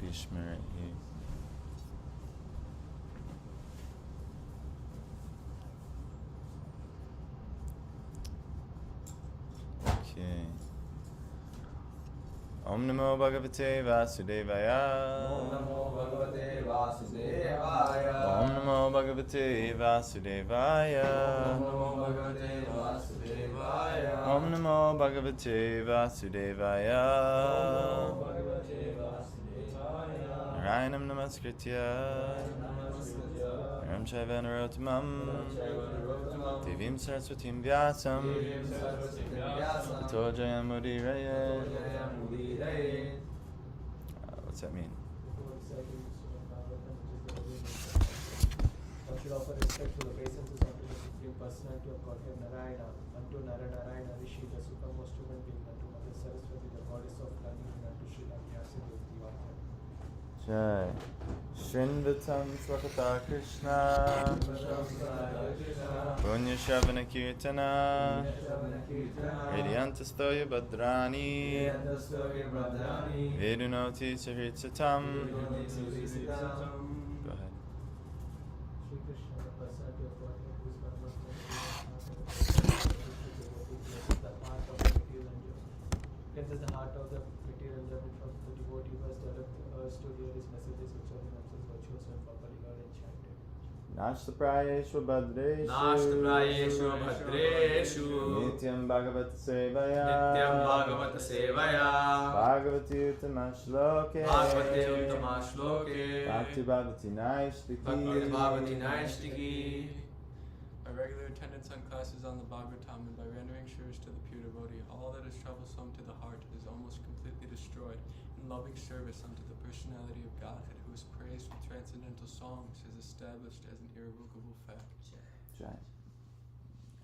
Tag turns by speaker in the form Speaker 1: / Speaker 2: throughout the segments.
Speaker 1: Vishmarahi. Okay. Om Namo Bhagavate Vasudevaya.
Speaker 2: Om Namo Bhagavate Vasudevaya.
Speaker 1: Om Namo Bhagavate Vasudevaya.
Speaker 2: Om Namo Bhagavate Vasudevaya.
Speaker 1: Om Namo Bhagavate Vasudevaya.
Speaker 2: Om Namo Bhagavate Vasudevaya.
Speaker 1: Narayanam Namaskritya Ram Chaiva Narotamam Devim Saraswatim Vyasam Tato Jayam Udiraya. What's that mean?
Speaker 3: One should offer respectful obeisances unto the Supreme Personality of Godhead Narayana, unto Narayana Rishi, the supermost human being, unto Mother Saraswati, the goddess of learning, and unto Srimad Bhagavatam, the author.
Speaker 1: Jai Srinvatam Swakata Krishna Punya Shavana Kirtana Hridyantastoya Bhadrani Vedunoti Saritsatam. Go ahead.
Speaker 3: Sri Krishna, the personality of Godhead, who is one most cleanses the heart of the material enjoyment from the devotee who has developed the urge to hear his messages, which are themselves virtuous when properly heard and chanted.
Speaker 1: Nashtaprayeshu Bhadreshu
Speaker 2: Nashtaprayeshu Bhadreshu
Speaker 1: Nityam Bhagavata Sevaya
Speaker 2: Nityam Bhagavata Sevaya
Speaker 1: Bhagavati Uttama Shloke
Speaker 2: Bhagavate Uttama Shloke
Speaker 1: Bhakti Bhavati Naishtiki
Speaker 2: Bhakti Bhavati Naishtiki.
Speaker 4: By regular attendance on classes on the Bhagavatam and by rendering service to the pure devotee, all that is troublesome to the heart is almost completely destroyed. In loving service unto the personality of Godhead, who is praised with transcendental songs, is established as an irrevocable fact.
Speaker 1: Jai.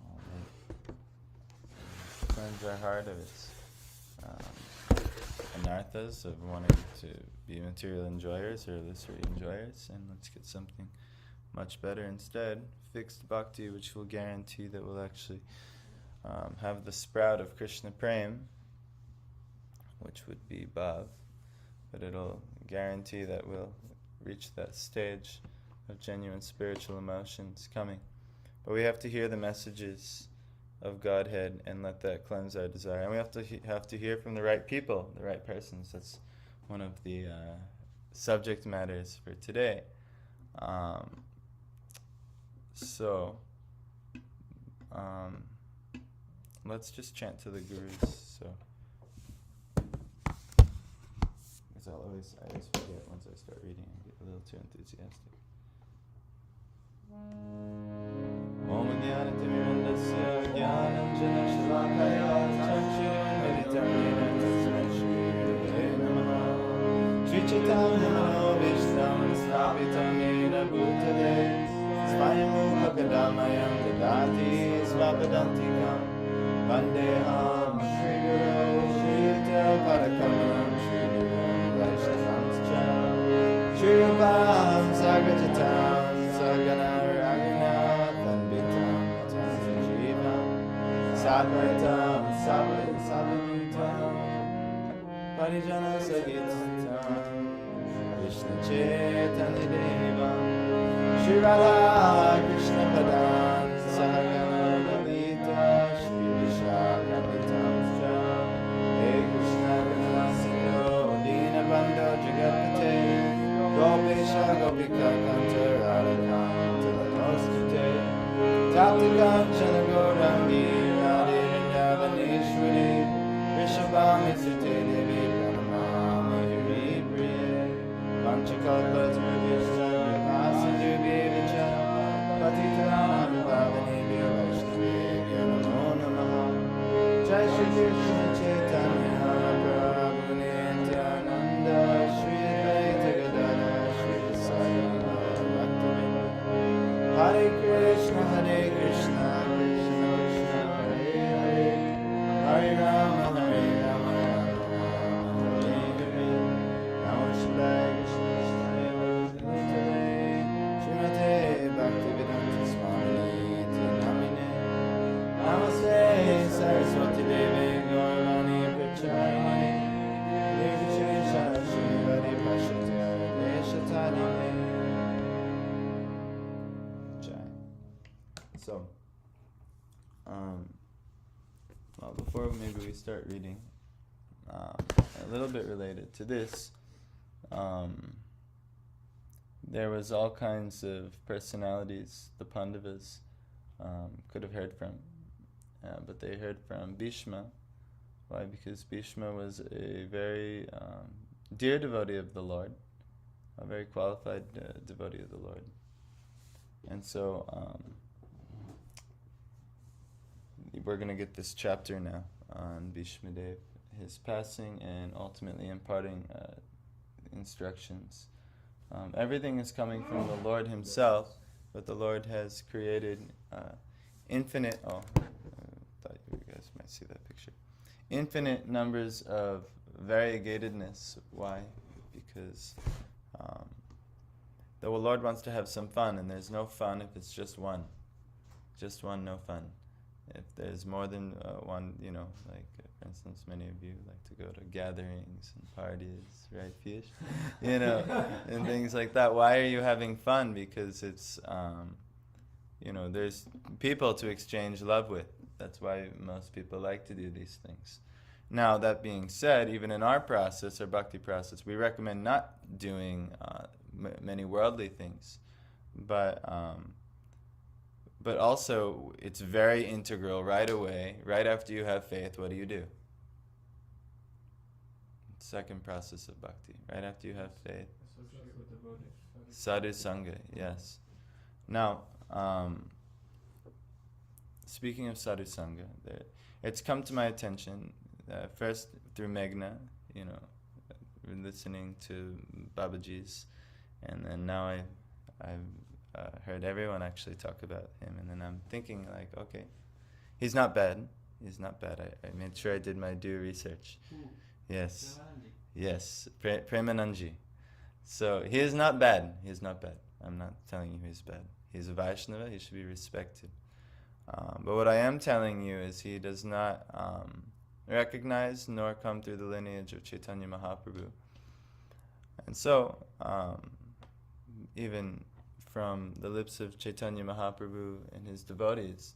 Speaker 1: All right. Cleanse our heart of its anarthas of wanting to be material enjoyers or illusory enjoyers, and let's get something much better instead. Fixed bhakti, which will guarantee that we'll actually have the sprout of Krishna Prem, which would be Bhav, but it'll guarantee that we'll reach that stage of genuine spiritual emotions coming. But we have to hear the messages of Godhead and let that cleanse our desire. And we have to hear from the right people, the right persons. That's one of the subject matters for today. So let's just chant to the gurus. So, because I always forget once I start reading, I get a little too enthusiastic. Om Jnana-timirandasya Jnananjana Shalakaya Chakshurunmilitam Yena Tasmai Shri Namaha Shri Chaitanya Manobishtam Sthapitam Yena Bhutale Svayamukadamayam Dadati Svapadantikam Vandeham Shri Guru Shrita Parakamalam Shri Guru Vaishnavanscha Shri Rupam Sagrajatam Sagana Raghunatham Bitam Tasajivam Sadvaitam Savadvitam Parijana Sagitam Krishna Chaitanya Devam Shri Radha Krishna Padan Sahagana Lalita Shri Vishakamitamscha Hey Krishna Krishna Sindhu Dina Bandho Jagatpate Gopesha Gopika Kanta Radhakanta Lamostate Tapta Kanchana Gaurangi Radhe Vrindavaneshwari Rishabhamisute Devi Pranamami Hari Priye Panchakalpas Pravishta Vipasindhu Patitanam Pavanebhyo Vaishnavebhyo Namo Namaha Jai Shri Krishna Chaitanya Prabhu Nityananda Shri Advaita Gadadhara Shri Sadhana Bhaktivinoda Hare Krishna Krishna Krishna Hare Hare Hare Rama Rama well, before maybe we start reading, a little bit related to this, there was all kinds of personalities the Pandavas could have heard from, but they heard from Bhishma. Why? Because Bhishma was a very dear devotee of the Lord, a very qualified devotee of the Lord. And so we're going to get this chapter now on Bhishma Dev, his passing and ultimately imparting instructions. Everything is coming from the Lord himself, but the Lord has created infinite, I thought you guys might see that picture, infinite numbers of variegatedness. Why? Because the Lord wants to have some fun, and there's no fun if it's just one. Just one, no fun. If there's more than one, like for instance, many of you like to go to gatherings and parties, right, Fish? And things like that. Why are you having fun? Because it's, there's people to exchange love with. That's why most people like to do these things. Now, that being said, even in our process, our bhakti process, we recommend not doing many worldly things, but also it's very integral right away, right after you have faith. What do? Second process of bhakti, right after you have faith.
Speaker 4: Associate with devotees.
Speaker 1: Sadhu Sangha, yes. Now, speaking of Sadhu Sangha, it's come to my attention, first through Meghna, listening to Babaji's, and then now I've heard everyone actually talk about him, and then I'm thinking like, okay, he's not bad. I made sure I did my due research. Yes. Yes, Premananji. So he is not bad. I'm not telling you he's bad. He's a Vaishnava. He should be respected. But what I am telling you is he does not recognize nor come through the lineage of Chaitanya Mahaprabhu. And so, even from the lips of Chaitanya Mahaprabhu and his devotees,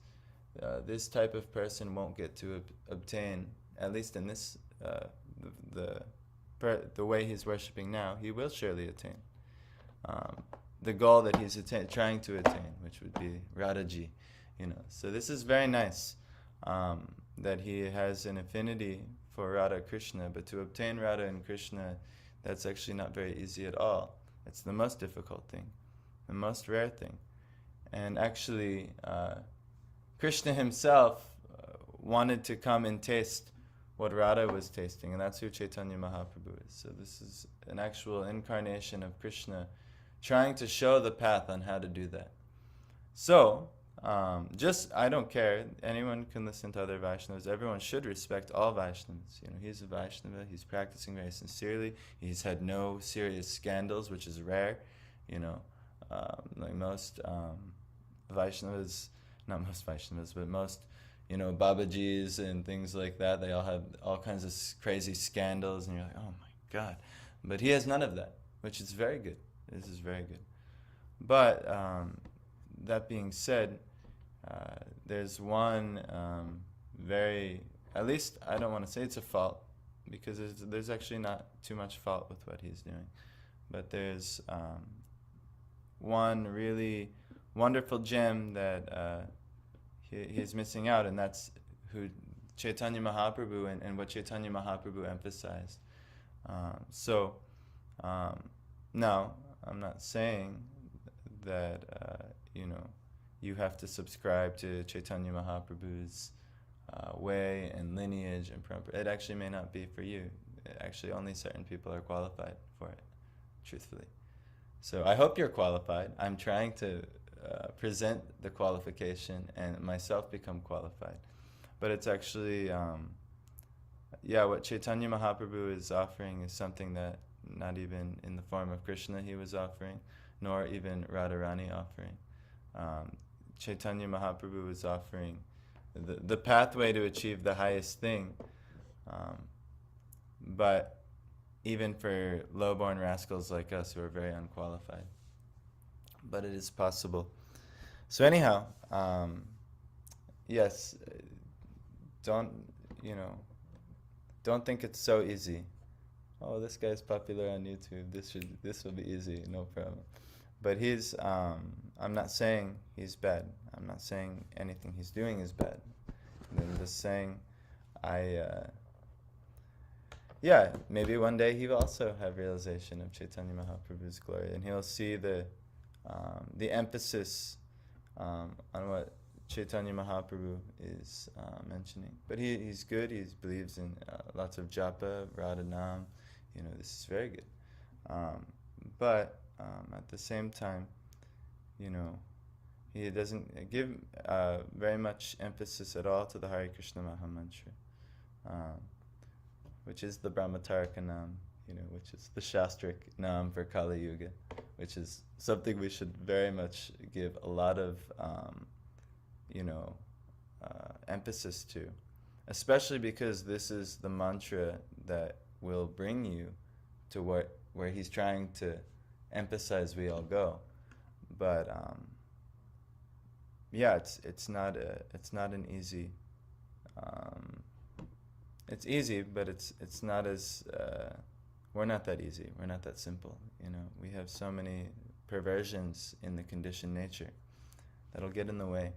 Speaker 1: this type of person won't get to obtain, at least in this, the way he's worshipping now, he will surely attain the goal that he's trying to attain, which would be Radhaji. So this is very nice that he has an affinity for Radha Krishna, but to obtain Radha and Krishna, that's actually not very easy at all. It's the most difficult thing, the most rare thing. And actually, Krishna himself wanted to come and taste what Radha was tasting, and that's who Chaitanya Mahaprabhu is. So this is an actual incarnation of Krishna trying to show the path on how to do that. So, I don't care. Anyone can listen to other Vaishnavas. Everyone should respect all Vaishnavas. He's a Vaishnava. He's practicing very sincerely. He's had no serious scandals, which is rare. Like most Vaishnavas, not most Vaishnavas, but most, Babajis and things like that. They all have all kinds of crazy scandals, and you're like, oh my God. But he has none of that, which is very good. This is very good. But that being said, there's one at least I don't want to say it's a fault, because there's actually not too much fault with what he's doing. But there's one really wonderful gem that he's missing out, and that's who Chaitanya Mahaprabhu and what Chaitanya Mahaprabhu emphasized. Now, I'm not saying that, you have to subscribe to Chaitanya Mahaprabhu's way and lineage and parampara. It actually may not be for you. Actually, only certain people are qualified for it, truthfully. So I hope you're qualified. I'm trying to present the qualification and myself become qualified. But it's actually, what Chaitanya Mahaprabhu is offering is something that not even in the form of Krishna he was offering, nor even Radharani offering. Chaitanya Mahaprabhu is offering the pathway to achieve the highest thing, but even for low-born rascals like us who are very unqualified. But it is possible. So anyhow, yes, don't, you know, don't think it's so easy. Oh, this guy's popular on YouTube. This will be easy, no problem. But I'm not saying he's bad. I'm not saying anything he's doing is bad. I'm just saying, yeah, maybe one day he will also have realization of Chaitanya Mahaprabhu's glory, and he'll see the emphasis on what Chaitanya Mahaprabhu is mentioning. But he's good. He believes in lots of japa, radhanam. This is very good. But at the same time, he doesn't give very much emphasis at all to the Hare Krishna Mahamantra, which is the Brahmataraka Nam, which is the Shastric Nam for Kali Yuga, which is something we should very much give a lot of, emphasis to, especially because this is the mantra that will bring you to where he's trying to emphasize we all go. But yeah, it's not an easy. It's easy, but it's not as we're not that easy. We're not that simple. We have so many perversions in the conditioned nature that'll get in the way.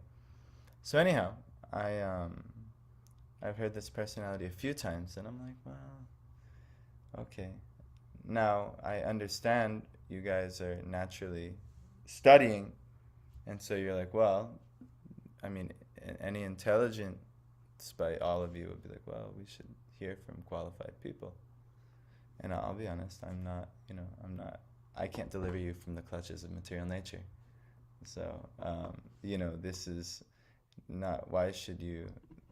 Speaker 1: So anyhow, I've heard this personality a few times, and I'm like, well, okay. Now I understand you guys are naturally studying, and so you're like, well, I mean, any intelligence by all of you would be like, well, we should hear from qualified people. And I'll be honest, I can't deliver you from the clutches of material nature. So, this is not, why should you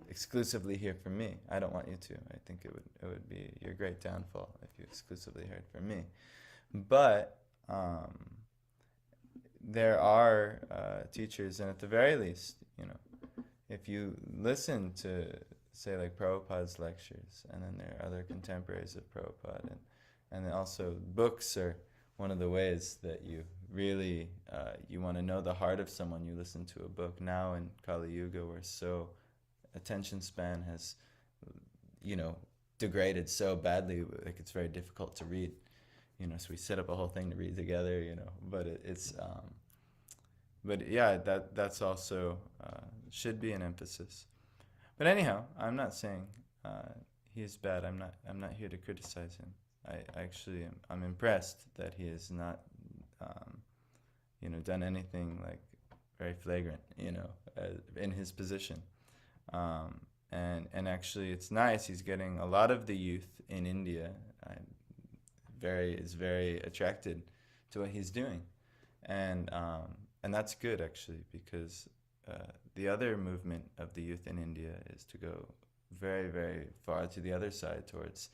Speaker 1: exclusively hear from me? I don't want you to. I think it would be your great downfall if you exclusively heard from me. But there are teachers, and at the very least, if you listen to, say, like Prabhupada's lectures, and then there are other contemporaries of Prabhupada, and then also books are one of the ways that you really, you want to know the heart of someone, you listen to a book. Now in Kali Yuga, where attention span has, degraded so badly, like it's very difficult to read, so we set up a whole thing to read together, but but yeah, that's also should be an emphasis. But anyhow, I'm not saying he's bad. I'm not here to criticize him. I'm impressed that he has not done anything like very flagrant, in his position. And actually, it's nice. He's getting a lot of the youth in India. Is very attracted to what he's doing, and that's good actually, because the other movement of the youth in India is to go very, very far to the other side towards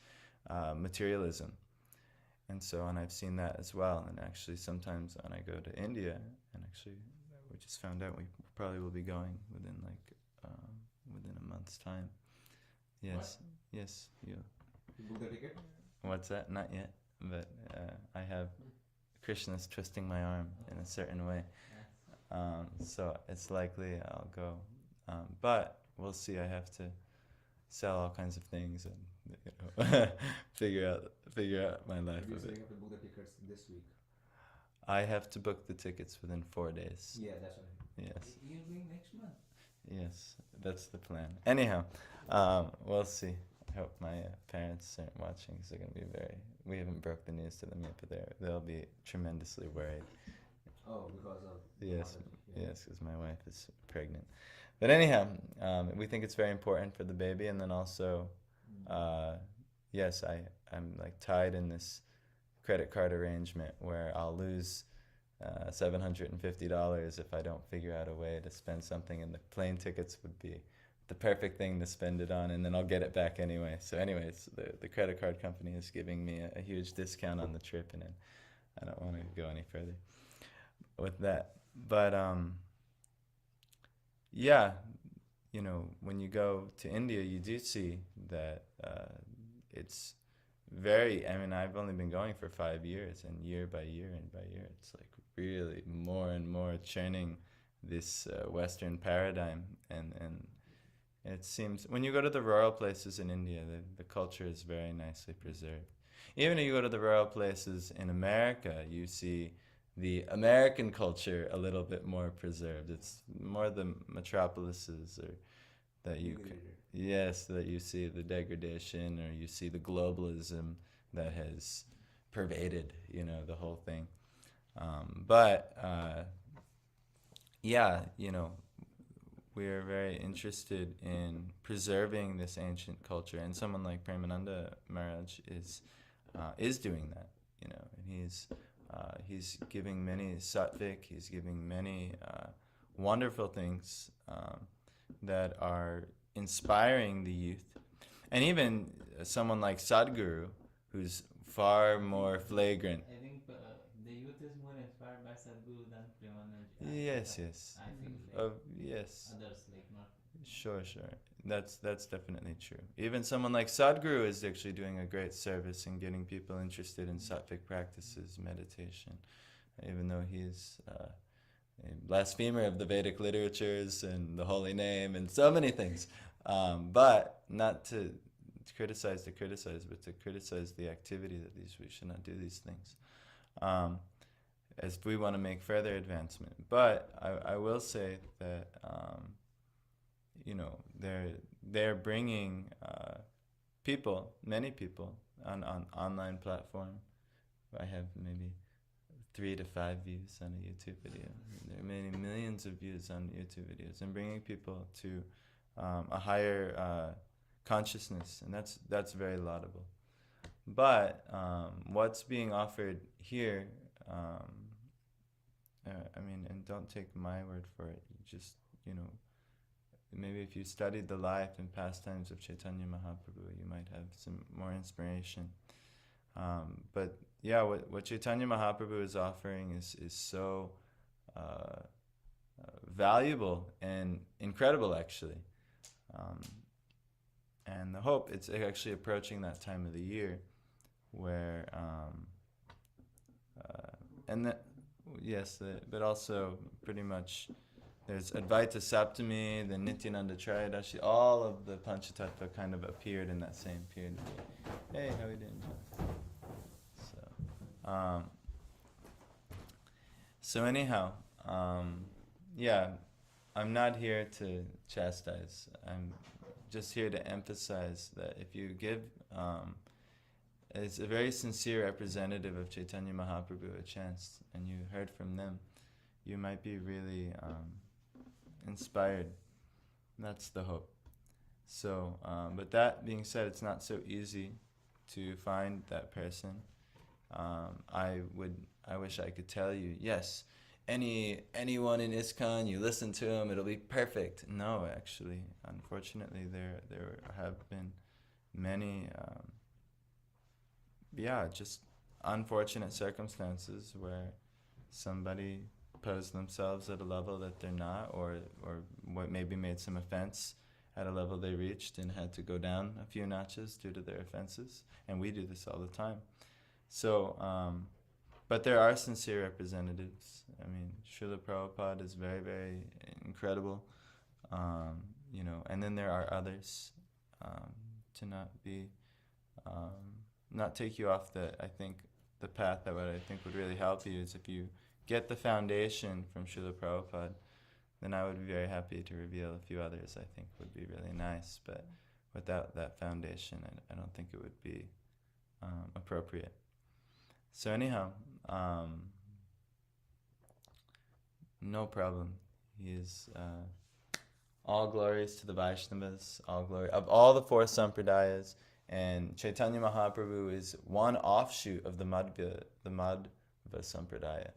Speaker 1: materialism. And I've seen that as well. And actually, sometimes when I go to India, and actually, we just found out we probably will be going within within a month's time. Yes, what? Yes, you booked the ticket? What's that? Not yet, but I have Krishna's twisting my arm in a certain way. So it's likely I'll go, but we'll see. I have to sell all kinds of things and figure out my life.
Speaker 5: You're saying you have to book the tickets this week.
Speaker 1: I have to book the tickets within 4 days.
Speaker 5: Yeah, that's right.
Speaker 1: Yes.
Speaker 5: You're going next month.
Speaker 1: Yes, that's the plan. Anyhow, we'll see. I hope my parents aren't watching, because they're gonna be we haven't broke the news to them yet, but they'll be tremendously worried.
Speaker 5: Oh, because of...
Speaker 1: Yes, yes, because my wife is pregnant. But anyhow, we think it's very important for the baby, and then also, yes, I'm like tied in this credit card arrangement where I'll lose $750 if I don't figure out a way to spend something, and the plane tickets would be the perfect thing to spend it on, and then I'll get it back anyway. So anyways, the credit card company is giving me a huge discount on the trip, and I don't want to go any further with that. But yeah, when you go to India, you do see that it's very, I've only been going for 5 years, and year by year, it's like really more and more churning this Western paradigm, and It seems when you go to the rural places in India, the culture is very nicely preserved. Even if you go to the rural places in America, you see the American culture a little bit more preserved. It's more the metropolises or that you yes, that you see the degradation or you see the globalism that has pervaded, the whole thing. But yeah, we are very interested in preserving this ancient culture, and someone like Premananda Maharaj is doing that, and he's giving many sattvic, he's giving many wonderful things that are inspiring the youth, and even someone like Sadhguru, who's far more flagrant.
Speaker 6: I think the youth is more inspired by Sadhguru than Premanand.
Speaker 1: Yes.
Speaker 6: I feel like
Speaker 1: Yes.
Speaker 6: others like not.
Speaker 1: Sure. That's definitely true. Even someone like Sadhguru is actually doing a great service in getting people interested in sattvic practices, meditation, even though he's a blasphemer of the Vedic literatures and the holy name and so many things. But not to criticize, but to criticize the activity that we should not do these things. As we want to make further advancement. But I will say that they're bringing many people on online platform. I have maybe 3 to 5 views on a YouTube video. There are many millions of views on YouTube videos, and bringing people to a higher consciousness, and that's very laudable. But what's being offered here, and don't take my word for it. Just maybe if you studied the life and pastimes of Chaitanya Mahaprabhu, you might have some more inspiration. But yeah, what Chaitanya Mahaprabhu is offering is so valuable and incredible, actually. And the hope, it's actually approaching that time of the year where, but also pretty much there's Advaita Saptami, the Nityananda Trayadashi, all of the Panchatattva kind of appeared in that same period. Hey, how are you doing, John? So anyhow, I'm not here to chastise. I'm just here to emphasize that if you give as a very sincere representative of Chaitanya Mahaprabhu a chance, and you heard from them, you might be really inspired. That's the hope. So, but that being said, it's not so easy to find that person. I wish I could tell you, yes, anyone in ISKCON, you listen to him, it'll be perfect. No, actually, unfortunately, there have been many, just unfortunate circumstances where somebody posed themselves at a level that they're not, or what maybe made some offense at a level they reached and had to go down a few notches due to their offenses. And we do this all the time. So, but there are sincere representatives. I mean, Srila Prabhupada is very, very incredible, and then there are others, to not take you off the path that I think would really help you is if you get the foundation from Srila Prabhupada, then I would be very happy to reveal a few others I think would be really nice, but without that foundation, I don't think it would be appropriate. So anyhow, no problem. He is all glories to the Vaishnavas, all glory of all the 4 sampradayas, and Chaitanya Mahaprabhu is one offshoot of the Madhva sampradaya.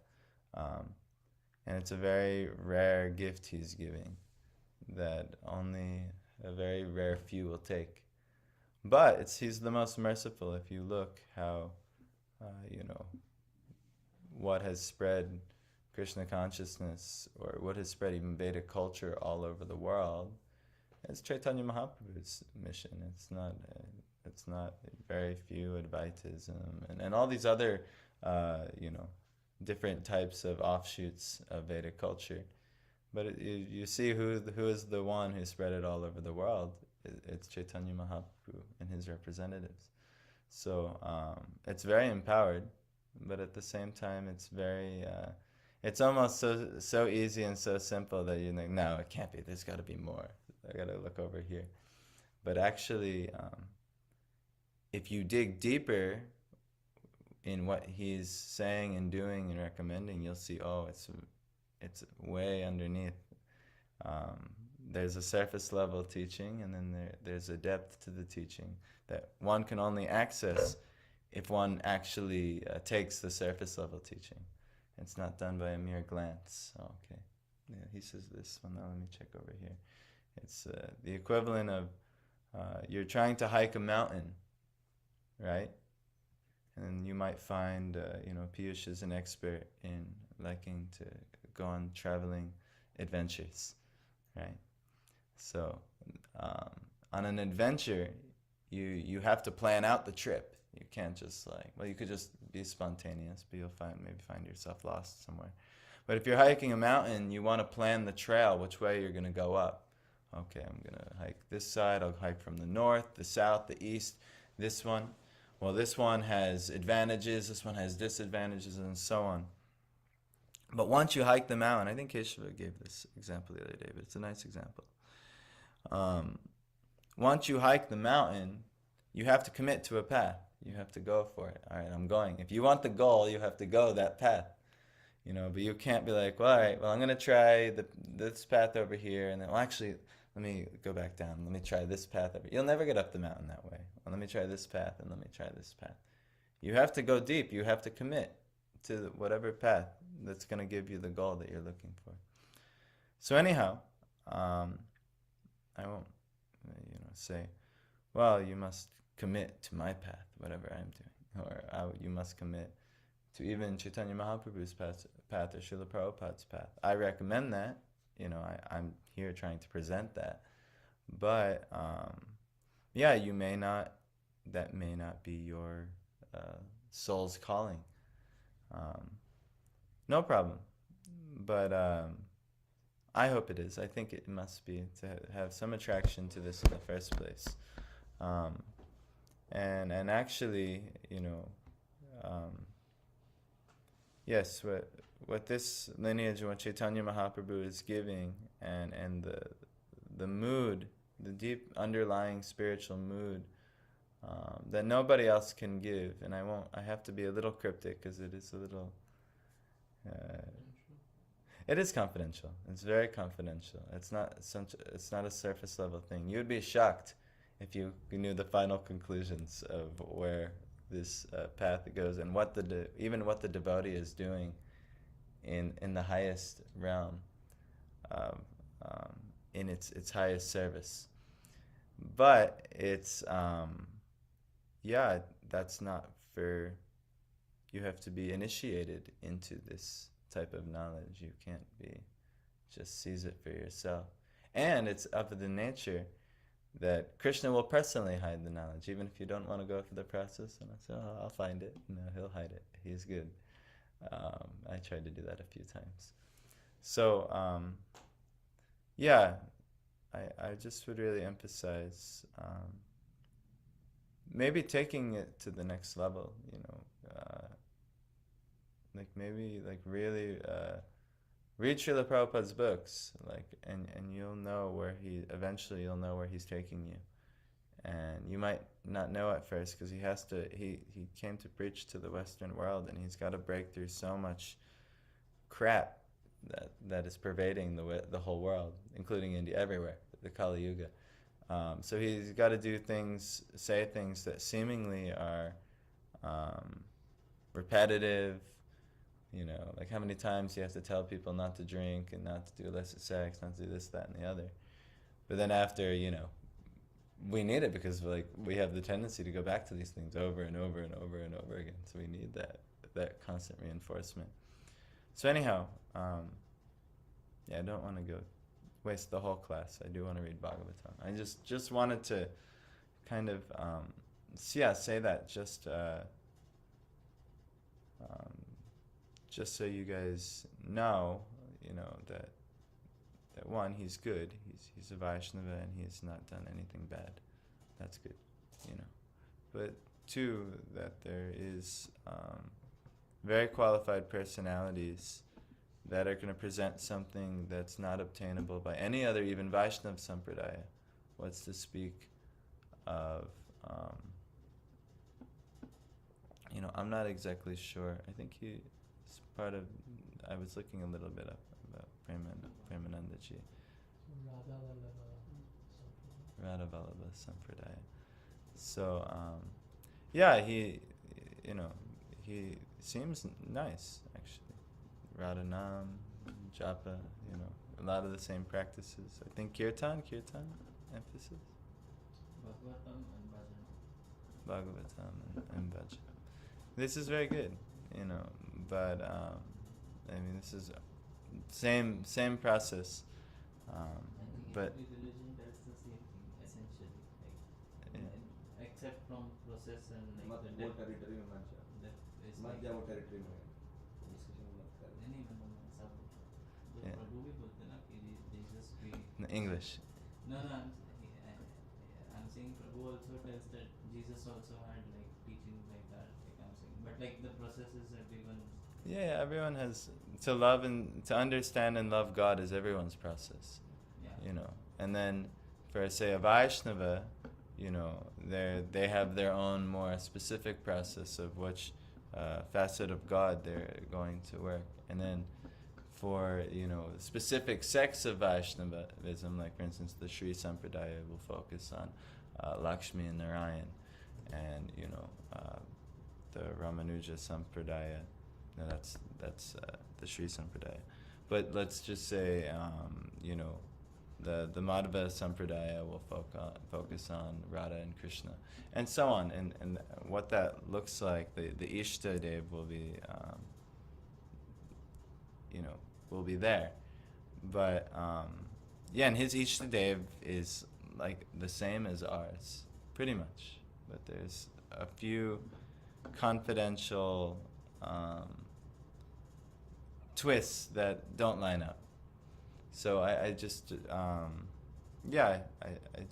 Speaker 1: And it's a very rare gift he's giving that only a very rare few will take. But he's the most merciful. If you look how, what has spread Krishna consciousness, or what has spread even Vedic culture all over the world, it's Chaitanya Mahaprabhu's mission. It's not very few Advaitism and all these other, different types of offshoots of Vedic culture But you see who is the one who spread it all over the world. It's Chaitanya Mahaprabhu and his representatives. So it's very empowered, but at the same time, it's very, it's almost so easy and so simple that you think, no, it can't be. There's got to be more. I got to look over here. But actually, if you dig deeper in what he's saying and doing and recommending, you'll see, oh, it's way underneath. There's a surface level teaching, and then there's a depth to the teaching that one can only access if one actually takes the surface level teaching. It's not done by a mere glance. Oh, okay. Yeah, he says this one. Now let me check over here. It's the equivalent of you're trying to hike a mountain, right? And you might find, Piyush is an expert in liking to go on traveling adventures, right? So on an adventure, you have to plan out the trip. You can't just you could just be spontaneous, but you'll maybe find yourself lost somewhere. But if you're hiking a mountain, you want to plan the trail, which way you're going to go up. Okay, I'm going to hike this side. I'll hike from the north, the south, the east. This one, well, this one has advantages. This one has disadvantages, and so on. But once you hike the mountain, I think Keshava gave this example the other day, but it's a nice example. Once you hike the mountain, you have to commit to a path. You have to go for it. All right, I'm going. If you want the goal, you have to go that path. But you can't be like, well, all right, well, I'm going to try this path over here, and then, well, actually, let me go back down. Let me try this path over here. You'll never get up the mountain that way. Well, let me try this path, and let me try this path. You have to go deep. You have to commit to whatever path that's going to give you the goal that you're looking for. So anyhow, I won't, say, well, you must commit to my path, whatever I'm doing, or you must commit to even Chaitanya Mahaprabhu's path or Srila Prabhupada's path. I recommend that. I'm here trying to present that. But, you may not, that may not be your soul's calling. No problem. But I hope it is. I think it must be to have some attraction to this in the first place. And actually, yes, what this lineage and what Chaitanya Mahaprabhu is giving, and the mood, the deep underlying spiritual mood that nobody else can give, and I have to be a little cryptic because it is a little. It is confidential. It's very confidential. It's not a surface level thing. You would be shocked if you knew the final conclusions of where this path goes and what even what the devotee is doing in the highest realm, in its highest service. But it's that's not for. You have to be initiated into this type of knowledge. You can't just seize it for yourself. And it's of the nature that Krishna will personally hide the knowledge, even if you don't want to go through the process. And I say, I'll find it. No, he'll hide it. He's good. I tried to do that a few times. So, I just would really emphasize maybe taking it to the next level, maybe really read Srila Prabhupada's books, and you'll know eventually you'll know where he's taking you. And you might not know at first because he came to preach to the Western world, and he's got to break through so much crap that is pervading the whole world, including India, everywhere, the Kali Yuga. So he's got to say things that seemingly are repetitive. How many times you have to tell people not to drink and not to do illicit sex, not to do this, that, and the other. But then after, we need it because we have the tendency to go back to these things over and over and over and over again. So we need that constant reinforcement. So anyhow, I don't want to waste the whole class. I do want to read Bhagavatam. I just wanted to kind of say that just so you guys know, that that one, he's good. He's a Vaishnava and he has not done anything bad. That's good, you know. But two, that there is very qualified personalities that are going to present something that's not obtainable by any other, even Vaishnava Sampradaya. What's to speak of, I'm not exactly sure. I think he's part of, I was looking a little bit up about Premanandaji, Radha Vallabha Sampradaya. So, he seems nice, actually. Radha Nam, Japa, a lot of the same practices. I think Kirtan, emphasis. Bhagavatam and Bhajan. This is very good, but this is same process, but
Speaker 6: every religion tells the same thing essentially, except from process and
Speaker 5: मत
Speaker 6: the
Speaker 5: वो
Speaker 6: depth.
Speaker 5: territory में मत जाओ
Speaker 6: It's
Speaker 5: मत
Speaker 6: like
Speaker 5: जाओ territory में discussion मत कर
Speaker 6: नहीं सब जो
Speaker 1: Yeah.
Speaker 6: प्रभु भी बोलते ना कि they just be
Speaker 1: in English.
Speaker 6: no I'm saying Prabhu also tells that Jesus also had like teachings like that, like I'm saying, but like the process is everyone.
Speaker 1: Yeah, everyone has to love and to understand and love God is everyone's process,
Speaker 6: Yeah.
Speaker 1: And then for say a Vaishnava, they have their own more specific process of which facet of God they're going to work, and then for specific sects of Vaishnavism, like for instance the Sri Sampradaya will focus on Lakshmi and Narayan, and the Ramanuja Sampradaya. No, that's the Sri Sampradaya. But let's just say the Madhava Sampradaya will focus on Radha and Krishna, and so on. And what that looks like, the Ishta Dev will be will be there. But and his Ishta Dev is like the same as ours, pretty much. But there's a few confidential twists that don't line up. So I just I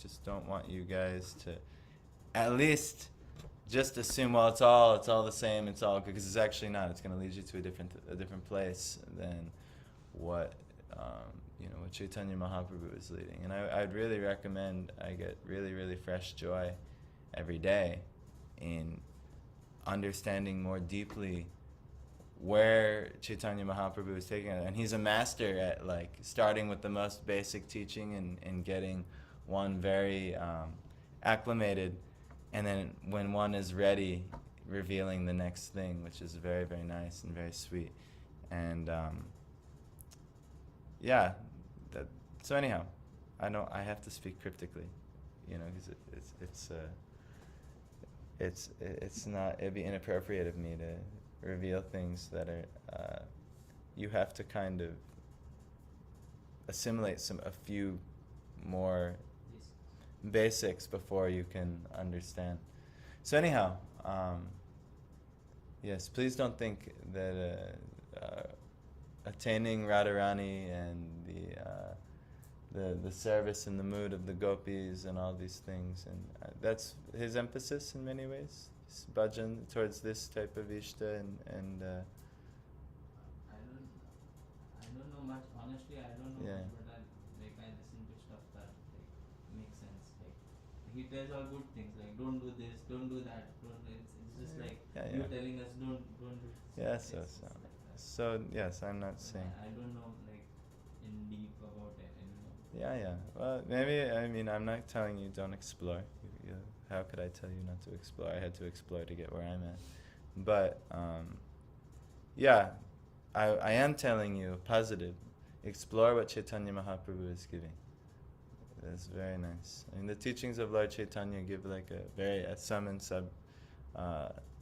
Speaker 1: just don't want you guys to at least just assume, well, it's all the same, it's all good, because it's actually not. It's going to lead you to a different place than what what Chaitanya Mahaprabhu is leading. And I'd really recommend, I get really, really fresh joy every day in understanding more deeply where Chaitanya Mahaprabhu is taking it. And he's a master at starting with the most basic teaching and getting one very acclimated, and then when one is ready, revealing the next thing, which is very, very nice and very sweet. And so anyhow, I know I have to speak cryptically, because it's not, it'd be inappropriate of me to reveal things that are you have to kind of assimilate a few more basics before you can understand. So anyhow, yes, please don't think that attaining Radharani and the service and the mood of the gopis and all these things, and that's his emphasis in many ways, bhajan towards this type of ishta, and
Speaker 6: I don't know much, honestly. I don't know
Speaker 1: Yeah.
Speaker 6: much, but I listen to stuff that makes sense. He tells all good things, like don't do this, don't do that. It's just like you telling us don't do this.
Speaker 1: Yes,
Speaker 6: It's
Speaker 1: yes.
Speaker 6: like that.
Speaker 1: So yes, I'm not saying.
Speaker 6: I don't know in deep about it.
Speaker 1: Yeah. Well, maybe, I'm not telling you don't explore. How could I tell you not to explore? I had to explore to get where I'm at. But, I am telling you positive. Explore what Chaitanya Mahaprabhu is giving. That's very nice. The teachings of Lord Chaitanya give a sum and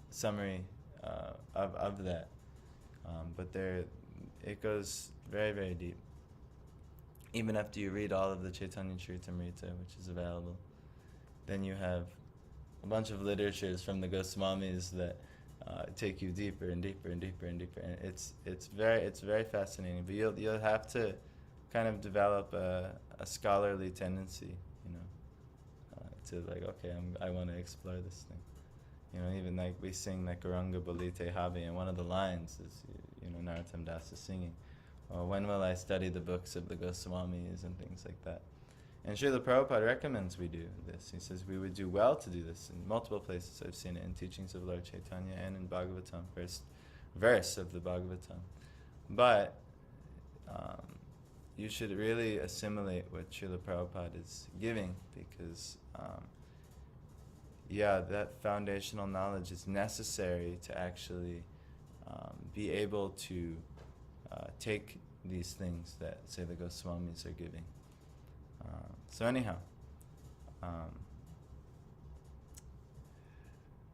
Speaker 1: summary of that. But it goes very, very deep. Even after you read all of the Chaitanya Charitamrita, which is available, then you have a bunch of literatures from the Goswamis that take you deeper and deeper and deeper and deeper. And it's very fascinating. But you'll have to kind of develop a scholarly tendency, to like, okay, I want to explore this thing. Even like we sing like Garanga Bolite Habi, and one of the lines is, Narottam Das is singing, when will I study the books of the Goswamis and things like that. And Srila Prabhupada recommends we do this. He says we would do well to do this. In multiple places I've seen it, in teachings of Lord Chaitanya and in Bhagavatam, first verse of the Bhagavatam. But you should really assimilate what Srila Prabhupada is giving, because that foundational knowledge is necessary to actually be able to take these things that, say, the Goswamis are giving. So anyhow,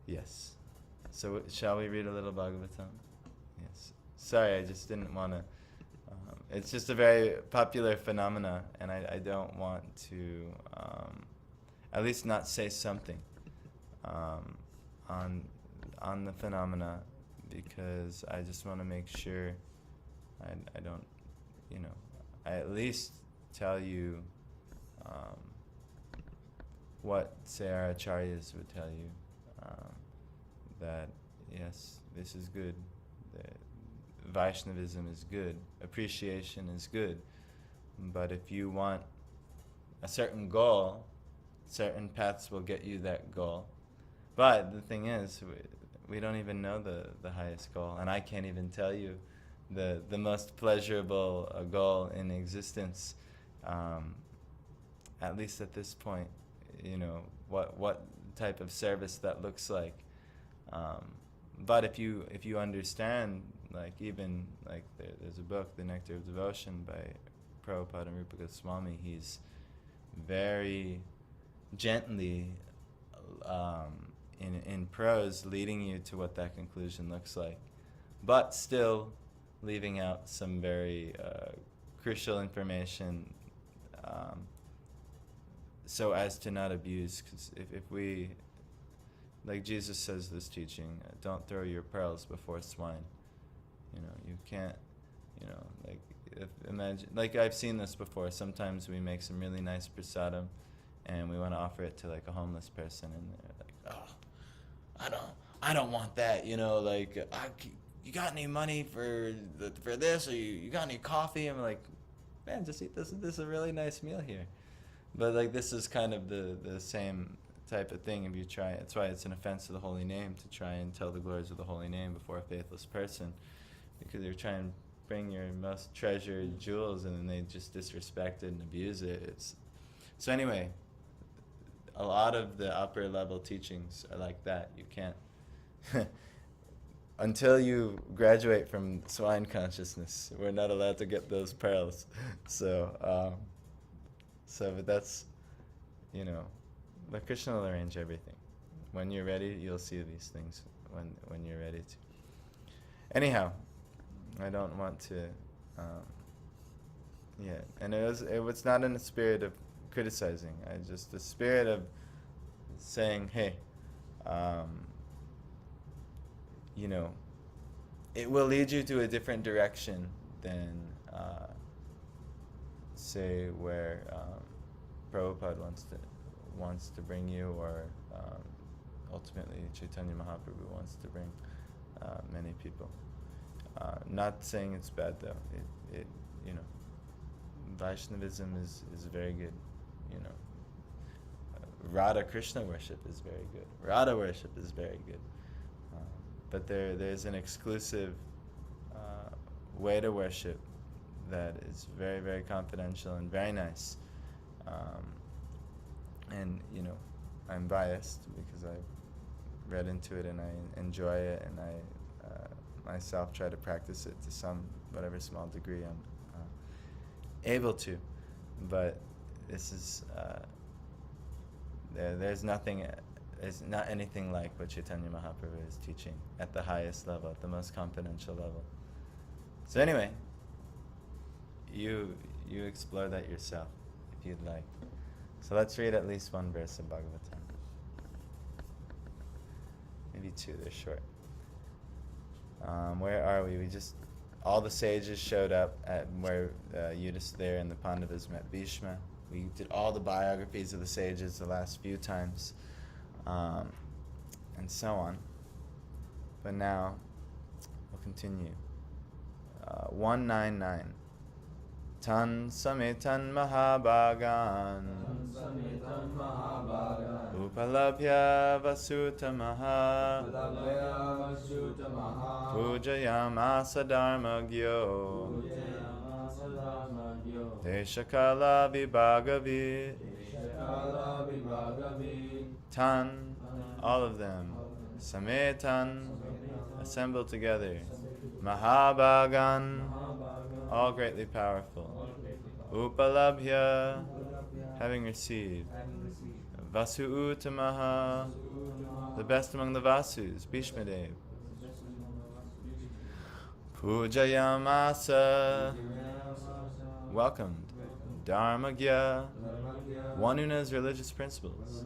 Speaker 1: yes. So shall we read a little Bhagavatam? Yes. Sorry, I just didn't want to. It's just a very popular phenomena, and I don't want to, at least not say something on the phenomena, because I just want to make sure I don't, I at least tell you what, say, our acharyas would tell you, that yes, this is good, Vaishnavism is good, appreciation is good, but if you want a certain goal, certain paths will get you that goal. But the thing is, we don't even know the highest goal, and I can't even tell you the most pleasurable goal in existence, at least at this point, what type of service that looks like. But if you understand, like, even like there's a book, The Nectar of Devotion by Prabhupada and Rupa Goswami. He's very gently in prose leading you to what that conclusion looks like, but still leaving out some very crucial information, so as to not abuse. Because if we, like Jesus says this teaching, don't throw your pearls before swine. You can't, like, imagine, like, I've seen this before. Sometimes we make some really nice prasadam and we want to offer it to like a homeless person, and they're like, oh, I don't want that, like, you got any money for this, or you got any coffee? I'm like, man, just eat this. This is a really nice meal here. But like, this is kind of the same type of thing. If you try, that's why it's an offense to the holy name to try and tell the glories of the holy name before a faithless person, because you're trying to bring your most treasured jewels and then they just disrespect it and abuse it. So anyway, a lot of the upper level teachings are like that. You can't until you graduate from swine consciousness, we're not allowed to get those pearls. But that's, but Krishna will arrange everything. When you're ready, you'll see these things when you're ready to. Anyhow, I don't want to, and it was not in the spirit of criticizing. The spirit of saying, hey, it will lead you to a different direction than, say, where Prabhupada wants to bring you, or ultimately Chaitanya Mahaprabhu wants to bring many people. Not saying it's bad though. It Vaishnavism is very good. Radha Krishna worship is very good. Radha worship is very good. But there's an exclusive way to worship that is very, very confidential and very nice. And I'm biased because I've read into it and I enjoy it, and I myself try to practice it to some whatever small degree I'm able to. But this is there's not anything like what Chaitanya Mahaprabhu is teaching at the highest level, at the most confidential level. So anyway, you explore that yourself if you'd like. So let's read at least one verse of Bhagavatam. Maybe two, they're short. Where are we? all the sages showed up at where Yudhisthira and the Pandavas met Bhishma. We did all the biographies of the sages the last few times, and so on. But now, we'll continue. 199. Tan sametan mahabhagan upalabhya vasutamaha pujayamasa dharmagyo deshakala vibhagavi tan, all of them, sametan, assembled together, mahabhagan, all greatly powerful, upalabhya, having received, vasu utamaha, the best among the Vasus, Bhishma Dev, pujayamasa, welcomed, dharmagya, one who knows religious principles,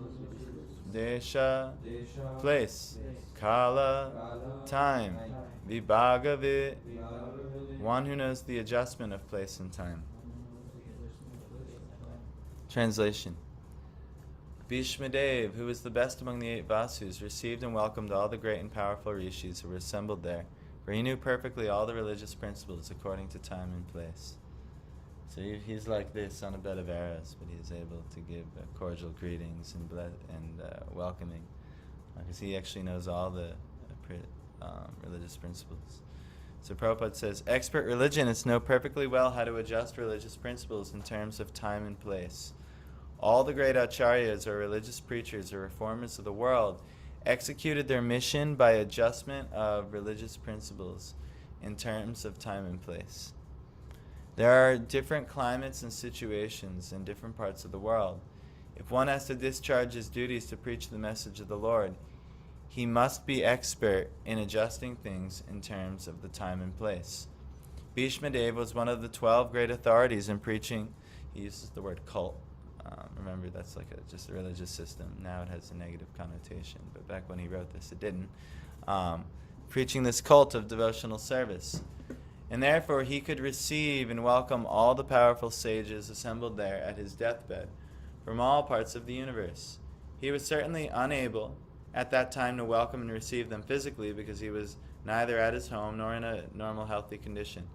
Speaker 1: desha, place, kala, time, vibhagavit, one who knows the adjustment of place and time. Translation. Bhishma Dev, who was the best among the 8 Vasus, received and welcomed all the great and powerful rishis who were assembled there, for he knew perfectly all the religious principles according to time and place. So he's like this on a bed of arrows, but he is able to give cordial greetings and welcoming, because he actually knows all the religious principles. So Prabhupada says, expert religionists know perfectly well how to adjust religious principles in terms of time and place. All the great acharyas or religious preachers or reformers of the world executed their mission by adjustment of religious principles in terms of time and place. There are different climates and situations in different parts of the world. If one has to discharge his duties to preach the message of the Lord, he must be expert in adjusting things in terms of the time and place. Bhishma Dev was one of the 12 great authorities in preaching. He uses the word cult. Remember, that's like just a religious system. Now it has a negative connotation, but back when he wrote this, it didn't. Preaching this cult of devotional service. And therefore he could receive and welcome all the powerful sages assembled there at his deathbed from all parts of the universe. He was certainly unable at that time to welcome and receive them physically, because he was neither at his home nor in a normal healthy condition.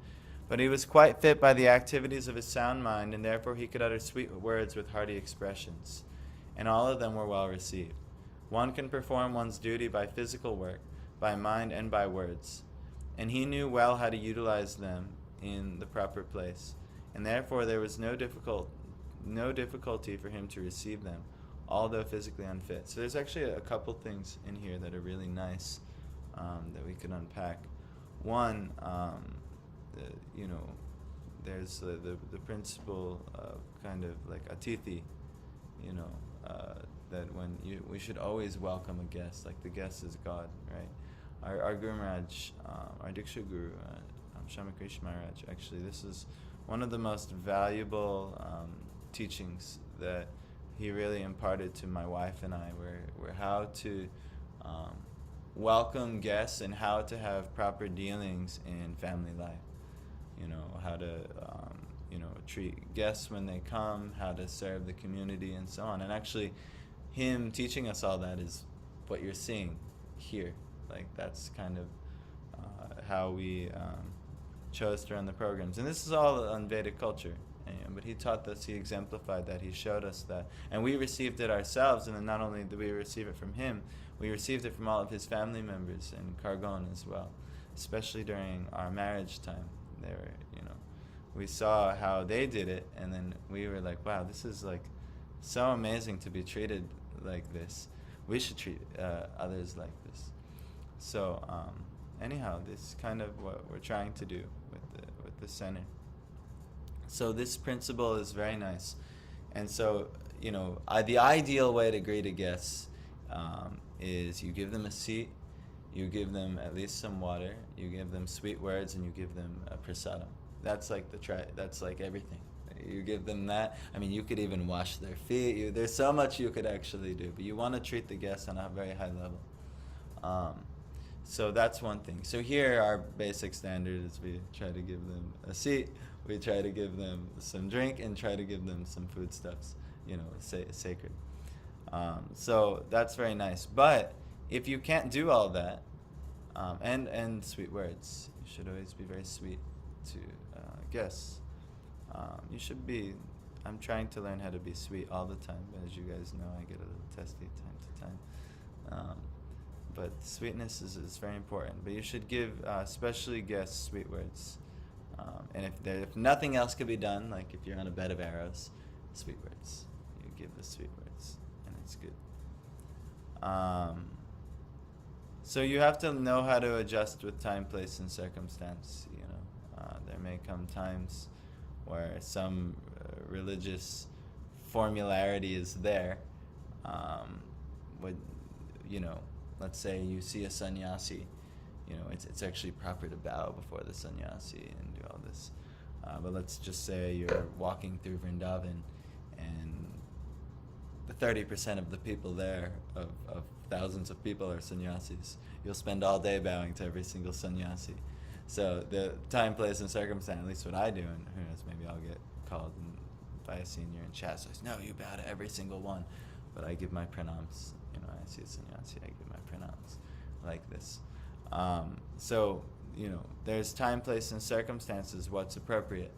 Speaker 1: But he was quite fit by the activities of his sound mind, and therefore he could utter sweet words with hearty expressions, and all of them were well received. One can perform one's duty by physical work, by mind and by words, and he knew well how to utilize them in the proper place, and therefore there was no difficulty for him to receive them, although physically unfit. So there's actually a couple things in here that are really nice that we could unpack. One, there's the principle of kind of like atithi, that when we should always welcome a guest, like the guest is God, right? Our Guru Maharaj, our Diksha Guru, Shamakrish Maharaj, actually this is one of the most valuable teachings that he really imparted to my wife and I, were how to welcome guests and how to have proper dealings in family life. How to treat guests when they come, how to serve the community, and so on. And actually, him teaching us all that is what you're seeing here. Like, that's kind of how we chose to run the programs. And this is all on Vedic culture. But he taught us, he exemplified that, he showed us that. And we received it ourselves, and then not only did we receive it from him, we received it from all of his family members in Kargon as well, especially during our marriage time. They were, we saw how they did it, and then we were like, wow, this is like so amazing to be treated like this. We should treat others like this. So anyhow, this is kind of what we're trying to do with the center. So this principle is very nice. And so, the ideal way to greet a guest is you give them a seat, you give them at least some water, you give them sweet words, and you give them a prasadam. That's like that's like everything. You give them that. I mean, you could even wash their feet. There's so much you could actually do, but you want to treat the guests on a very high level. So that's one thing. So here our basic standard is we try to give them a seat, we try to give them some drink, and try to give them some foodstuffs, sacred. So that's very nice. But if you can't do all that, and sweet words, you should always be very sweet to guests. You should be. I'm trying to learn how to be sweet all the time. As you guys know, I get a little testy time to time. But sweetness is very important. But you should give, especially guests, sweet words. And if nothing else could be done, like if you're on a bed of arrows, sweet words. You give the sweet words, and it's good. So you have to know how to adjust with time, place, and circumstance. There may come times where some religious formularity is there. Let's say you see a sannyasi, it's actually proper to bow before the sannyasi and do all this. But let's just say you're walking through Vrindavan and the 30% of the people there, of thousands of people, are sannyasis. You'll spend all day bowing to every single sannyasi. So the time, place, and circumstance, at least what I do, and who knows, maybe I'll get called by a senior in chastised. No, you bow to every single one. But I give my pranams. I see a sannyasi, I give my pranams like this. There's time, place, and circumstances, what's appropriate.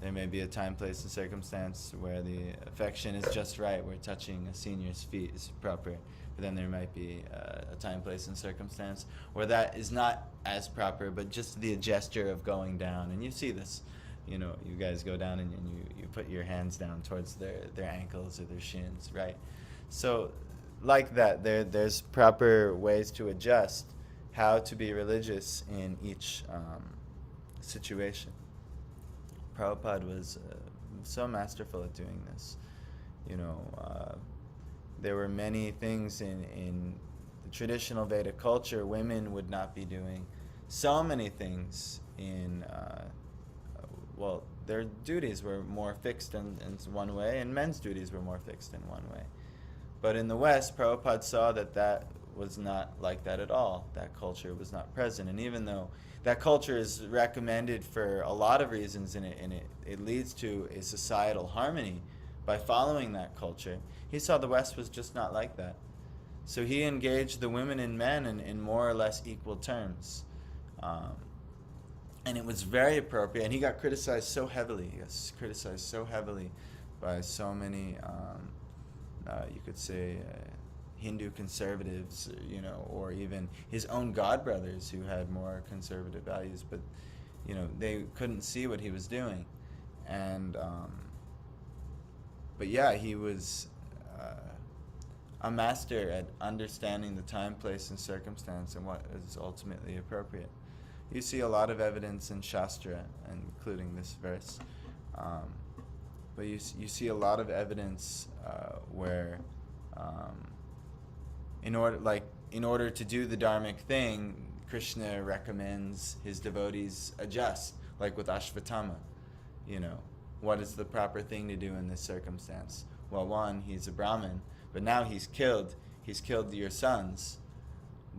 Speaker 1: There may be a time, place, and circumstance where the affection is just right, where touching a senior's feet is appropriate. But then there might be a time, place, and circumstance where that is not as proper, but just the gesture of going down. And you see this. You guys go down and you put your hands down towards their ankles or their shins, right? So like that, there's proper ways to adjust how to be religious in each situation. Prabhupada was so masterful at doing this. There were many things in the traditional Vedic culture women would not be doing. So many things in their duties were more fixed in one way, and men's duties were more fixed in one way. But in the West, Prabhupada saw that was not like that at all. That culture was not present. And even though that culture is recommended for a lot of reasons, and it leads to a societal harmony by following that culture, he saw the West was just not like that. So he engaged the women and men in more or less equal terms. And it was very appropriate, and he got criticized so heavily. He got criticized so heavily by so many, you could say, Hindu conservatives, or even his own godbrothers who had more conservative values, but, they couldn't see what he was doing. And, but yeah, he was a master at understanding the time, place, and circumstance and what is ultimately appropriate. You see a lot of evidence in Shastra, including this verse, but you see a lot of evidence where, in order to do the dharmic thing, Krishna recommends his devotees adjust, like with Ashvatthama. What is the proper thing to do in this circumstance? Well, one, he's a Brahmin, but now he's killed your sons.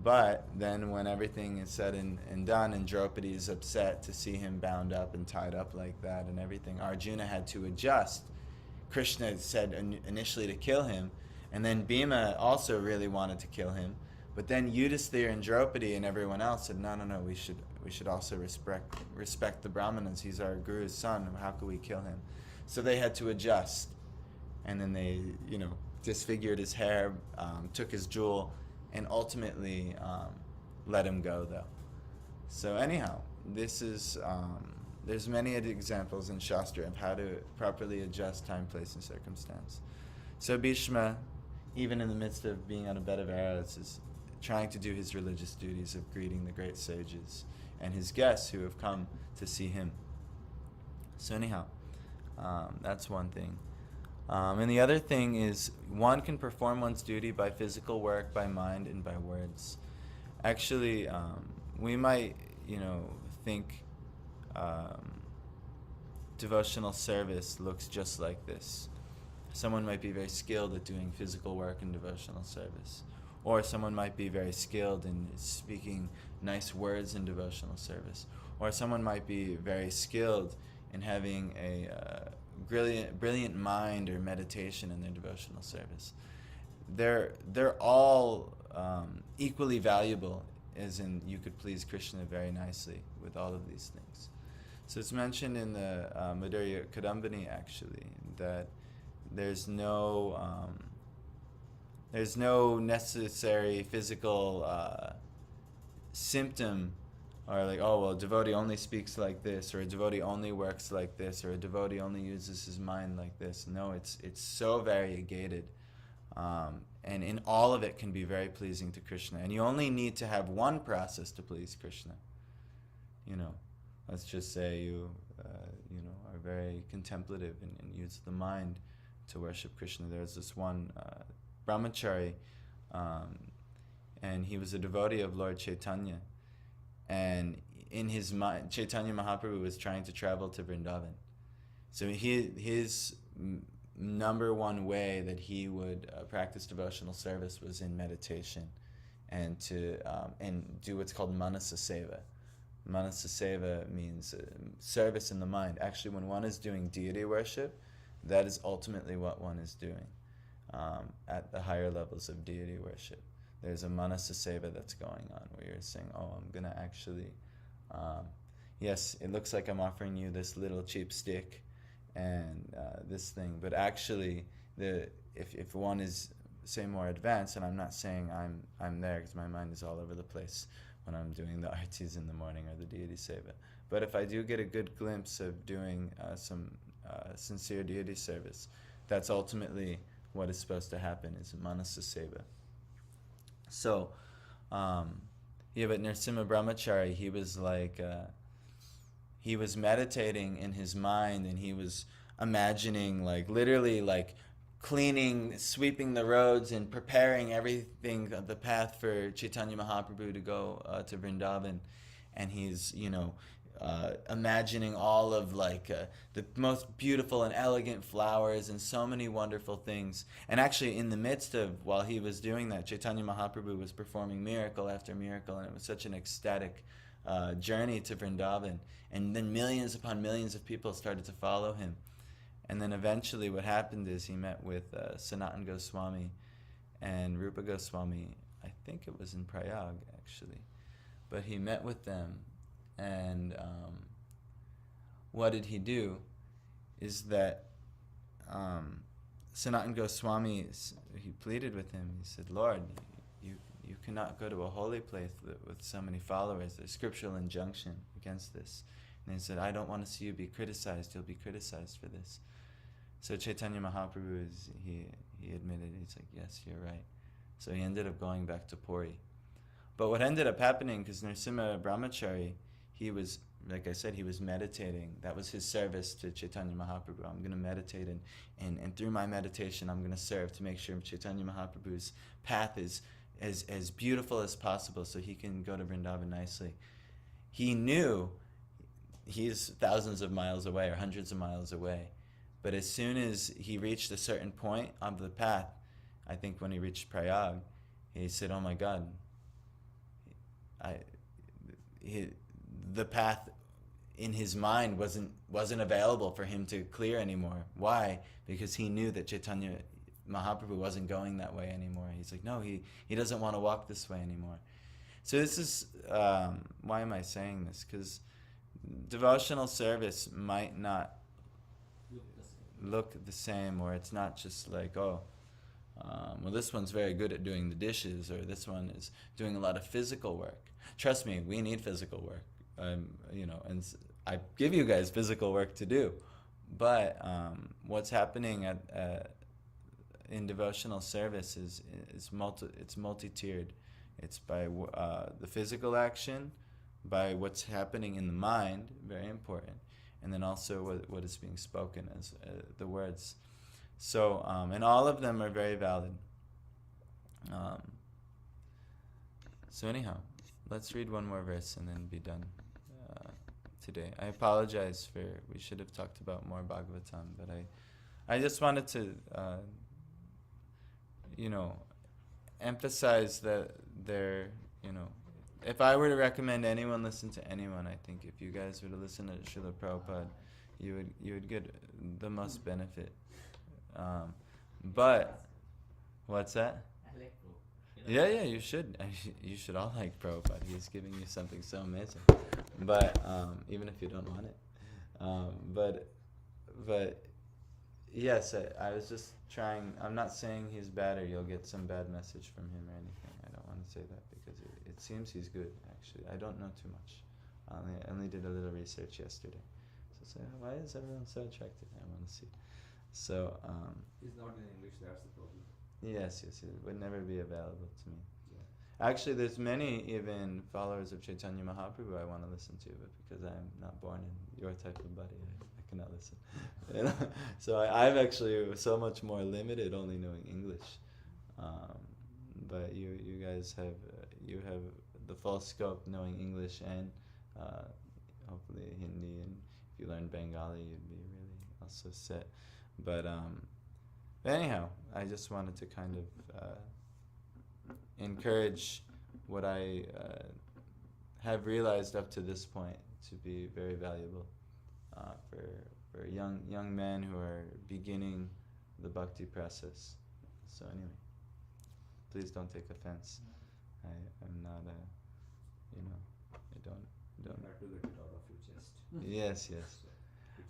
Speaker 1: But then when everything is said and done, and Draupadi is upset to see him bound up and tied up like that and everything, Arjuna had to adjust. Krishna said initially to kill him, and then Bhima also really wanted to kill him. But then Yudhisthira and Draupadi and everyone else said, no, we should also respect the Brahmanas. He's our guru's son. How could we kill him? So they had to adjust. And then they, disfigured his hair, took his jewel, and ultimately let him go, though. So anyhow, this is there's many examples in Shastra of how to properly adjust time, place, and circumstance. So Bhishma, even in the midst of being on a bed of arrows, is trying to do his religious duties of greeting the great sages and his guests who have come to see him. So anyhow, that's one thing. And the other thing is, one can perform one's duty by physical work, by mind, and by words. Actually, we might, think devotional service looks just like this. Someone might be very skilled at doing physical work and devotional service. Or someone might be very skilled in speaking nice words in devotional service. Or someone might be very skilled in having a brilliant mind or meditation in their devotional service. They're all equally valuable, as in you could please Krishna very nicely with all of these things. So it's mentioned in the Madhurya Kadambini actually that there's no necessary physical symptom, or like, oh well, a devotee only speaks like this, or a devotee only works like this, or a devotee only uses his mind like this. No, it's so variegated, and in all of it can be very pleasing to Krishna. And you only need to have one process to please Krishna. Let's just say you are very contemplative and use the mind to worship Krishna. There's this one brahmachari, and he was a devotee of Lord Chaitanya. And in his mind, Chaitanya Mahaprabhu was trying to travel to Vrindavan. So his number one way that he would practice devotional service was in meditation, and to and do what's called manasa seva. Manasa seva means service in the mind. Actually, when one is doing deity worship, that is ultimately what one is doing at the higher levels of deity worship. There's a manasa seva that's going on where you're saying, oh, I'm going to actually, yes, it looks like I'm offering you this little cheap stick and this thing, but actually, if one is, say, more advanced, and I'm not saying I'm there because my mind is all over the place when I'm doing the artis in the morning or the deity seva, but if I do get a good glimpse of doing some sincere deity service, that's ultimately what is supposed to happen, is manasa seva. So, but Nrsimha Brahmachari, he was like, he was meditating in his mind, and he was imagining, like, literally, like, cleaning, sweeping the roads and preparing everything, the path for Chaitanya Mahaprabhu to go to Vrindavan. And he's, imagining all of the most beautiful and elegant flowers and so many wonderful things. And actually, in the midst of, while he was doing that, Chaitanya Mahaprabhu was performing miracle after miracle, and it was such an ecstatic journey to Vrindavan. And then millions upon millions of people started to follow him. And then eventually what happened is he met with Sanatan Goswami and Rupa Goswami. I think it was in Prayag, actually. But he met with them, and what did he do is that Sanatan Goswami, he pleaded with him. He said, Lord, you cannot go to a holy place with so many followers. There's scriptural injunction against this. And he said, I don't want to see you be criticized. You'll be criticized for this. So Chaitanya Mahaprabhu, he admitted, he's like, yes, you're right. So he ended up going back to Puri. But what ended up happening, because Nrsimha Brahmachari, he was, like I said, he was meditating. That was his service to Chaitanya Mahaprabhu. I'm going to meditate, and through my meditation, I'm going to serve to make sure Chaitanya Mahaprabhu's path is as beautiful as possible so he can go to Vrindavan nicely. He knew he's thousands of miles away or hundreds of miles away. But as soon as he reached a certain point of the path, I think when he reached Prayag, he said, oh my God, the path in his mind wasn't available for him to clear anymore. Why? Because he knew that Chaitanya Mahaprabhu wasn't going that way anymore. He's like, no, he doesn't want to walk this way anymore. So this is, why am I saying this? Because devotional service might not look the same, or it's not just like, well, this one's very good at doing the dishes, or this one is doing a lot of physical work. Trust me, we need physical work, and I give you guys physical work to do. But what's happening in devotional service is multi-tiered. It's by the physical action, by what's happening in the mind, very important, and then also what is being spoken as the words. So, and all of them are very valid. So anyhow, let's read one more verse and then be done today. I apologize we should have talked about more Bhagavatam, but I just wanted to, emphasize that they're, if I were to recommend anyone listen to anyone, I think if you guys were to listen to Srila Prabhupada, you would get the most benefit. But what's that?
Speaker 6: I like Prabhupada.
Speaker 1: Yeah, you should. You should all like Prabhupada. He's giving you something so amazing. But even if you don't want it, but yes, I was just trying. I'm not saying he's bad or you'll get some bad message from him or anything. I don't want to say that because it seems he's good. Actually, I don't know too much. I only did a little research yesterday. So why is everyone so attracted? I want to see. So
Speaker 5: It's not in English, that's the problem.
Speaker 1: yes, it would never be available to me.
Speaker 5: Yeah.
Speaker 1: Actually, there's many even followers of Chaitanya Mahaprabhu I want to listen to, but because I'm not born in your type of body, I cannot listen. So I'm actually so much more limited, only knowing English. But you guys have the full scope, knowing English and hopefully Hindi, and if you learn Bengali, you'd be really also set. But anyhow, I just wanted to kind of encourage what I have realized up to this point to be very valuable for young men who are beginning the bhakti process. So anyway, please don't take offense. I'm not I don't.
Speaker 5: Not to get it out of your chest.
Speaker 1: Yes.
Speaker 5: It's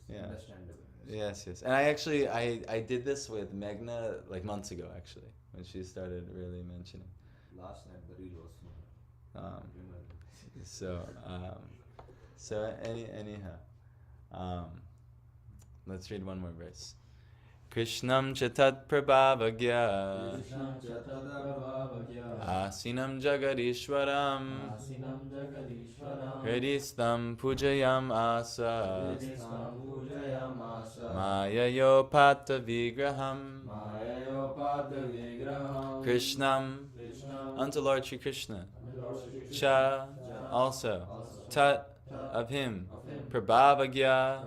Speaker 1: Yeah.
Speaker 5: understandable.
Speaker 1: Yes. And I actually I did this with Meghna like months ago actually when she started really mentioning.
Speaker 5: Last night the reel was small. Remember.
Speaker 1: So anyhow, let's read one more verse. Krishnam chatat prabhavagya asinam jagadishwaram hridistam pujayam asa mayayopata vigraham Krishnam unto Lord Shri Krishna cha also tat of him prabhavagya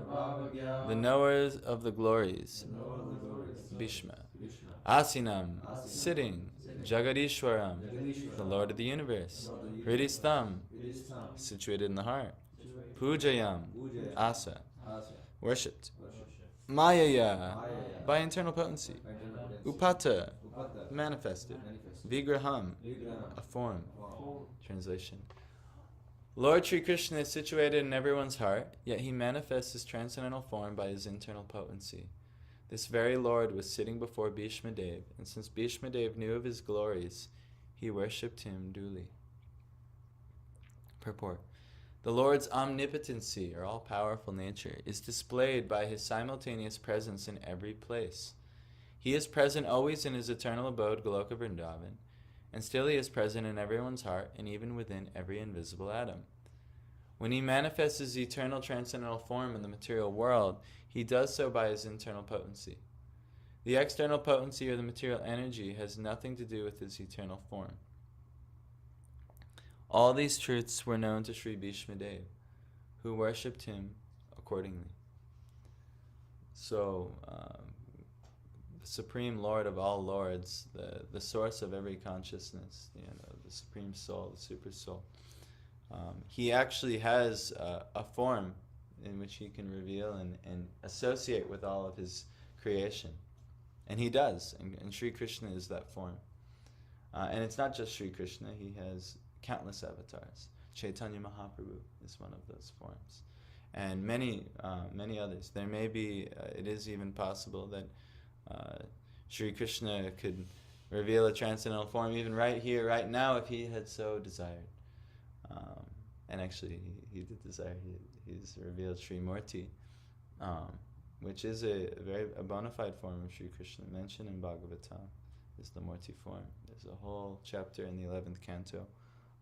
Speaker 1: the knowers of the glories Bhishma asinam sitting Jagadishwaram the Lord of the universe hridistam situated in the heart pujayam asa worshipped mayaya by internal potency upata manifested vigraham a form. Translation: Lord Sri Krishna is situated in everyone's heart, yet he manifests his transcendental form by his internal potency. This very Lord was sitting before Bhishma Dev, and since Bhishma Dev knew of his glories, he worshipped him duly. Purport: The Lord's omnipotency, or all-powerful nature, is displayed by his simultaneous presence in every place. He is present always in his eternal abode, Goloka Vrindavan, and still he is present in everyone's heart and even within every invisible atom. When he manifests his eternal transcendental form in the material world, he does so by his internal potency. The external potency or the material energy has nothing to do with his eternal form. All these truths were known to Sri Bhishma Dev, who worshipped him accordingly. So, the Supreme Lord of all lords, the source of every consciousness, the Supreme Soul, the Super Soul, he actually has a form in which he can reveal and associate with all of his creation. And he does, and Sri Krishna is that form. And it's not just Sri Krishna, he has countless avatars. Chaitanya Mahaprabhu is one of those forms. And many others. There may be, it is even possible that Sri Krishna could reveal a transcendental form even right here, right now, if he had so desired. And actually, he did desire. He's revealed Sri Murti, which is a bona fide form of Sri Krishna, mentioned in Bhagavatam, is the Murti form. There's a whole chapter in the 11th canto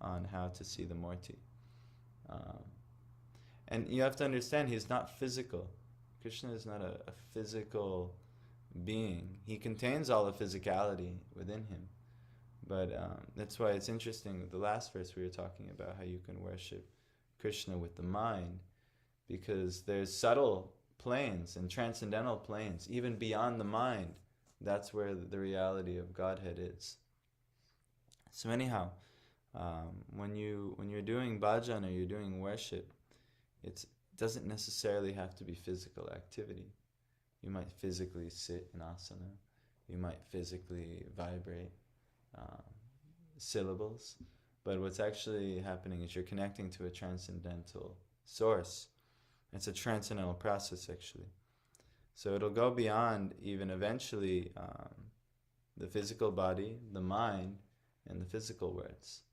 Speaker 1: on how to see the Murti. And you have to understand, he's not physical. Krishna is not a physical being. He contains all the physicality within him. But that's why it's interesting, the last verse we were talking about, how you can worship Krishna with the mind, because there's subtle planes and transcendental planes, even beyond the mind. That's where the reality of Godhead is. So anyhow, when you're doing bhajan or you're doing worship, it doesn't necessarily have to be physical activity. You might physically sit in asana. You might physically vibrate syllables. But what's actually happening is you're connecting to a transcendental source. It's a transcendental process, actually. So it'll go beyond even eventually the physical body, the mind, and the physical words.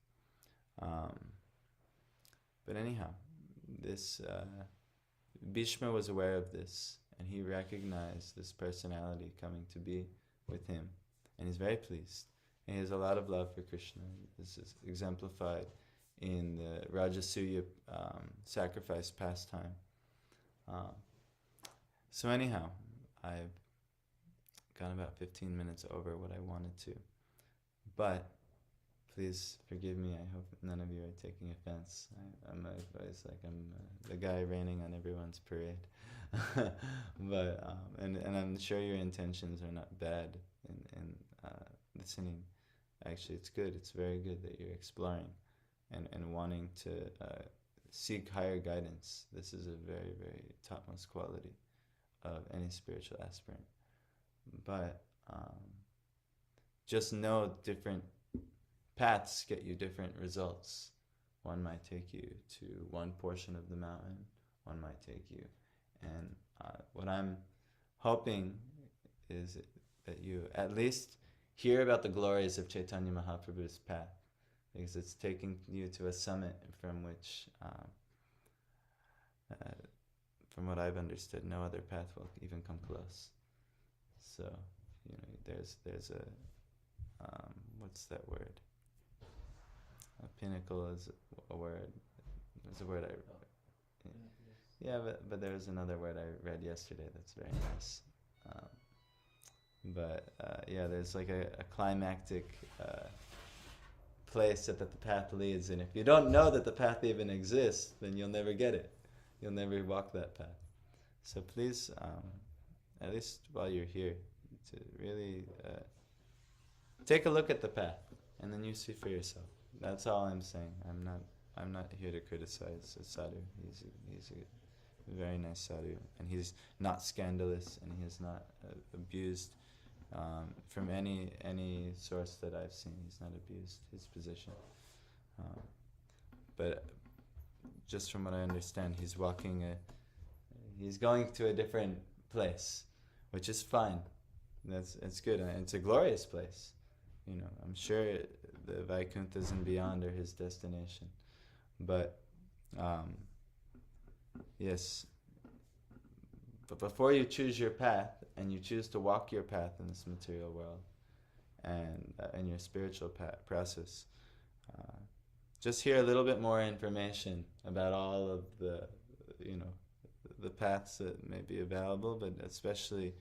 Speaker 1: But anyhow, this Bhishma was aware of this, and he recognized this personality coming to be with him, and he's very pleased. And he has a lot of love for Krishna. This is exemplified in the Rajasuya sacrifice pastime. So anyhow, I've gone about 15 minutes over what I wanted to. But please forgive me. I hope none of you are taking offense. I'm the guy raining on everyone's parade. But and I'm sure your intentions are not bad in listening. Actually, it's good. It's very good that you're exploring and wanting to seek higher guidance. This is a very, very topmost quality of any spiritual aspirant. But just know different paths get you different results. One might take you to one portion of the mountain. One might take you. And what I'm hoping is that you at least hear about the glories of Chaitanya Mahaprabhu's path, because it's taking you to a summit from which, from what I've understood, no other path will even come close. So, there's a, what's that word? A pinnacle is a word. There's a word but there's another word I read yesterday that's very nice. There's like a climactic place that the path leads, and if you don't know that the path even exists, then you'll never get it. You'll never walk that path. So please, at least while you're here, to really take a look at the path, and then you see for yourself. That's all I'm saying. I'm not here to criticize a sadhu. He's a very nice sadhu, and he's not scandalous, and he is not abused from any source that I've seen. He's not abused his position. But just from what I understand, he's going to a different place, which is fine. It's good, and it's a glorious place. I'm sure the Vaikuntha's and beyond are his destination. But yes. But before you choose your path, and you choose to walk your path in this material world, and in your spiritual process, just hear a little bit more information about all of the paths that may be available, but especially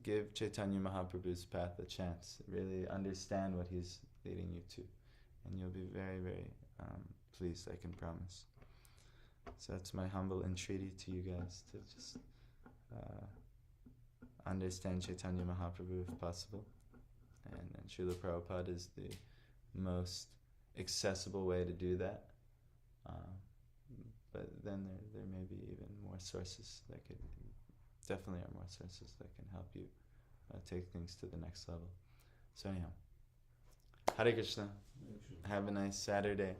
Speaker 1: give Chaitanya Mahaprabhu's path a chance. Really understand what he's leading you to, and you'll be very, very pleased, I can promise. So that's my humble entreaty to you guys, to just understand Chaitanya Mahaprabhu if possible. And Srila Prabhupada is the most accessible way to do that. But then there may be even more sources definitely are more sources that can help you take things to the next level. So anyhow, Hare Krishna. Have a nice Saturday.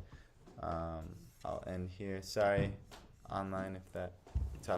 Speaker 1: I'll end here. Sorry, online, if that